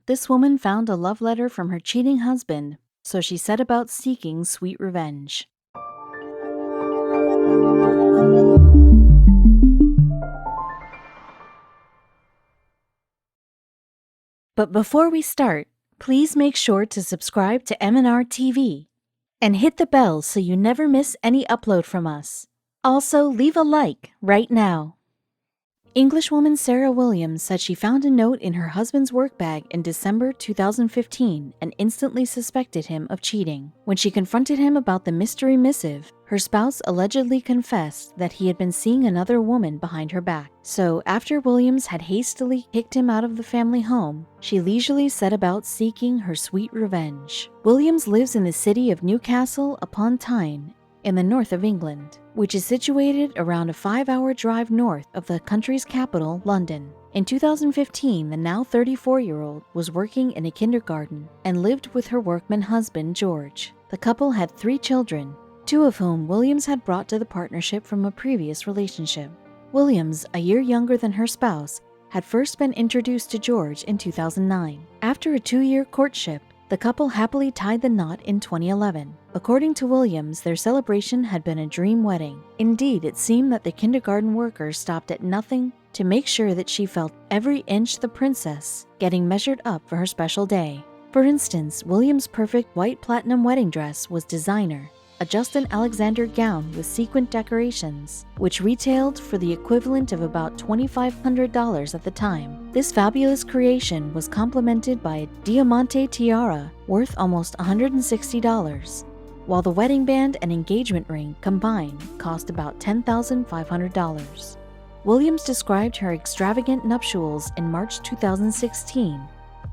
This woman found a love letter from her cheating husband, so she set about seeking sweet revenge. But before we start, please make sure to subscribe to M&R TV and hit the bell so you never miss any upload from us. Also, leave a like right now. Englishwoman Sarah Williams said she found a note in her husband's work bag in December 2015 and instantly suspected him of cheating. When she confronted him about the mystery missive, her spouse allegedly confessed that he had been seeing another woman behind her back. So, after Williams had hastily kicked him out of the family home, she leisurely set about seeking her sweet revenge. Williams lives in the city of Newcastle upon Tyne, in the north of England, which is situated around a 5-hour drive north of the country's capital, London. In 2015, the now 34-year-old was working in a kindergarten and lived with her workman husband, George. The couple had 3 children, 2 of whom Williams had brought to the partnership from a previous relationship. Williams, a year younger than her spouse, had first been introduced to George in 2009. After a 2-year courtship, the couple happily tied the knot in 2011. According to Williams, their celebration had been a dream wedding. Indeed, it seemed that the kindergarten worker stopped at nothing to make sure that she felt every inch the princess, getting measured up for her special day. For instance, Williams' perfect white platinum wedding dress was designer, a Justin Alexander gown with sequin decorations, which retailed for the equivalent of about $2,500 at the time. This fabulous creation was complemented by a diamante tiara worth almost $160, while the wedding band and engagement ring combined cost about $10,500. Williams described her extravagant nuptials in March 2016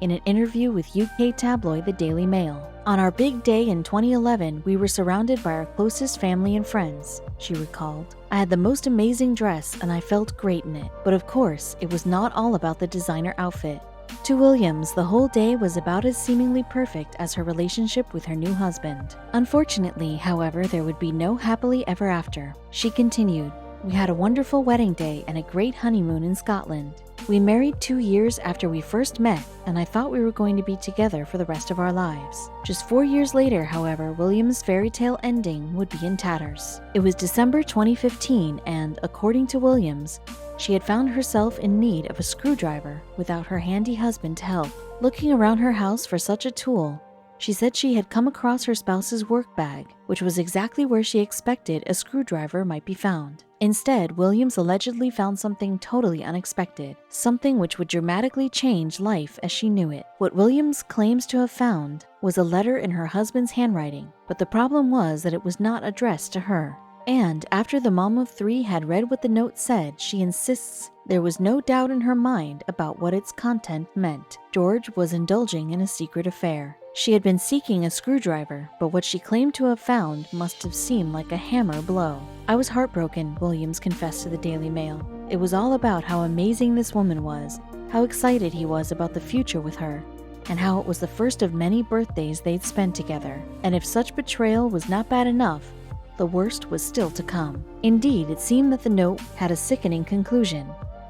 in an interview with UK tabloid The Daily Mail. "On our big day in 2011, we were surrounded by our closest family and friends," she recalled. "I had the most amazing dress and I felt great in it. But of course, it was not all about the designer outfit." To Williams, the whole day was about as seemingly perfect as her relationship with her new husband. Unfortunately, however, there would be no happily ever after. She continued, "We had a wonderful wedding day and a great honeymoon in Scotland. We married 2 years after we first met, and I thought we were going to be together for the rest of our lives." Just 4 years later, however, Williams' fairy tale ending would be in tatters. It was December 2015, and, according to Williams, she had found herself in need of a screwdriver without her handy husband to help. Looking around her house for such a tool, she said she had come across her spouse's work bag, which was exactly where she expected a screwdriver might be found. Instead, Williams allegedly found something totally unexpected, something which would dramatically change life as she knew it. What Williams claims to have found was a letter in her husband's handwriting, but the problem was that it was not addressed to her. And after the mom of 3 had read what the note said, she insists there was no doubt in her mind about what its content meant. George was indulging in a secret affair. She had been seeking a screwdriver, but what she claimed to have found must have seemed like a hammer blow. "I was heartbroken," Williams confessed to the Daily Mail. "It was all about how amazing this woman was, how excited he was about the future with her, and how it was the first of many birthdays they'd spent together. And if such betrayal was not bad enough, the worst was still to come." Indeed, it seemed that the note had a sickening conclusion.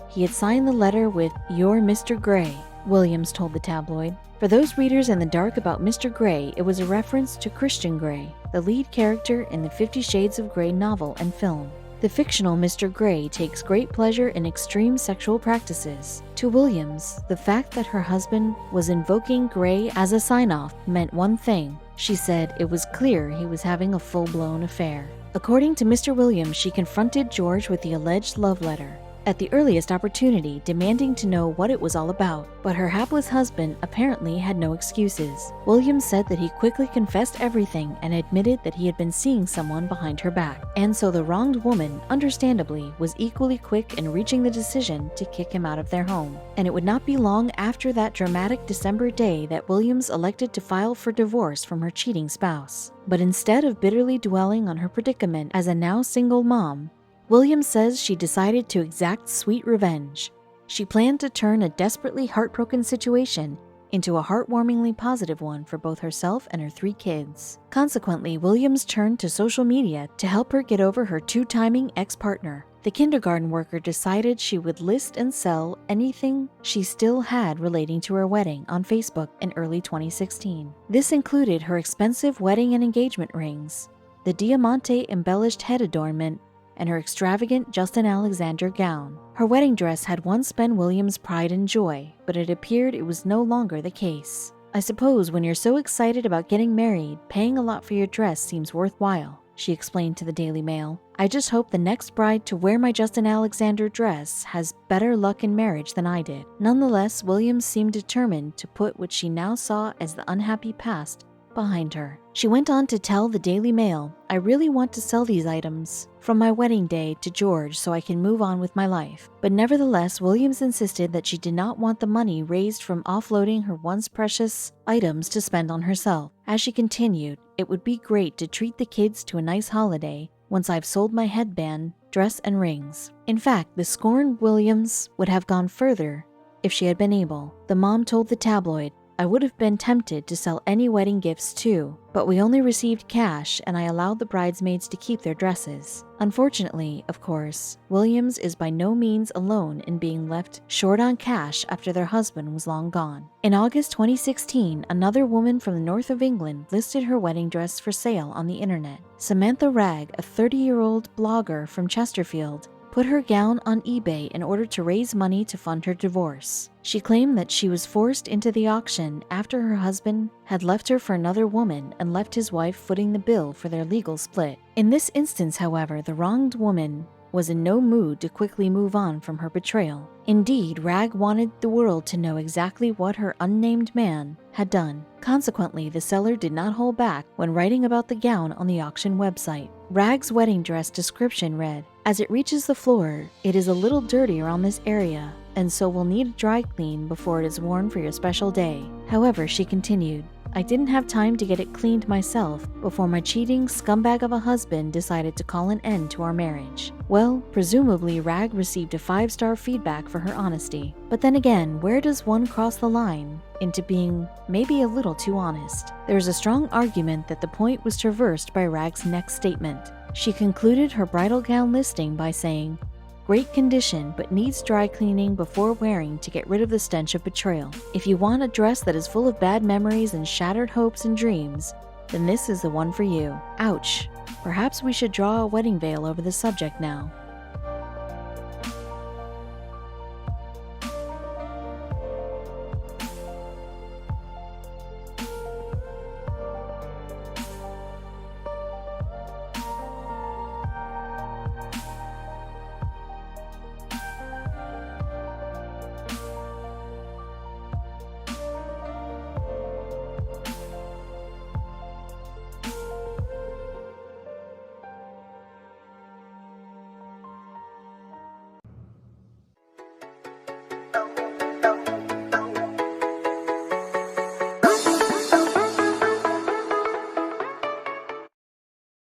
He had signed the letter with "Your Mr. Grey," Williams told the tabloid. For those readers in the dark about Mr. Grey, it was a reference to Christian Grey, the lead character in the 50 Shades of Grey novel and film. The fictional Mr. Grey takes great pleasure in extreme sexual practices. To Williams, the fact that her husband was invoking Grey as a sign-off meant one thing. She said it was clear he was having a full-blown affair. According to Mr. Williams, she confronted George with the alleged love letter at the earliest opportunity, demanding to know what it was all about. But her hapless husband apparently had no excuses. Williams said that he quickly confessed everything and admitted that he had been seeing someone behind her back. And so the wronged woman, understandably, was equally quick in reaching the decision to kick him out of their home. And it would not be long after that dramatic December day that Williams elected to file for divorce from her cheating spouse. But instead of bitterly dwelling on her predicament as a now single mom, Williams says she decided to exact sweet revenge. She planned to turn a desperately heartbroken situation into a heartwarmingly positive one for both herself and her 3 kids. Consequently, Williams turned to social media to help her get over her 2-timing ex-partner, the kindergarten worker decided she would list and sell anything she still had relating to her wedding on Facebook in early 2016. This included her expensive wedding and engagement rings, the diamante embellished head adornment, and her extravagant Justin Alexander gown. Her wedding dress had once been Williams' pride and joy, but it appeared it was no longer the case. I suppose when you're so excited about getting married, paying a lot for your dress seems worthwhile, she explained to the Daily Mail. I just hope the next bride to wear my Justin Alexander dress has better luck in marriage than I did. Nonetheless, Williams seemed determined to put what she now saw as the unhappy past behind her. She went on to tell the Daily Mail, I really want to sell these items from my wedding day to George so I can move on with my life. But nevertheless, Williams insisted that she did not want the money raised from offloading her once precious items to spend on herself. As she continued, it would be great to treat the kids to a nice holiday once I've sold my headband, dress, and rings. In fact, the scorned Williams would have gone further if she had been able. The mom told the tabloid, I would have been tempted to sell any wedding gifts too, but we only received cash and I allowed the bridesmaids to keep their dresses. Unfortunately, of course, Williams is by no means alone in being left short on cash after their husband was long gone. In August 2016, another woman from the north of England listed her wedding dress for sale on the internet. Samantha Ragg, a 30-year-old blogger from Chesterfield, put her gown on eBay in order to raise money to fund her divorce. She claimed that she was forced into the auction after her husband had left her for another woman and left his wife footing the bill for their legal split. In this instance, however, the wronged woman was in no mood to quickly move on from her betrayal. Indeed, Ragg wanted the world to know exactly what her unnamed man had done. Consequently, the seller did not hold back when writing about the gown on the auction website. Ragg's wedding dress description read, as it reaches the floor, it is a little dirty around this area, and so will need a dry clean before it is worn for your special day. However, she continued, I didn't have time to get it cleaned myself before my cheating scumbag of a husband decided to call an end to our marriage. Well, presumably Ragg received a 5-star feedback for her honesty. But then again, where does one cross the line into being maybe a little too honest? There is a strong argument that the point was traversed by Ragg's next statement. She concluded her bridal gown listing by saying, great condition, but needs dry cleaning before wearing to get rid of the stench of betrayal. If you want a dress that is full of bad memories and shattered hopes and dreams, then this is the one for you. Ouch. Perhaps we should draw a wedding veil over the subject now.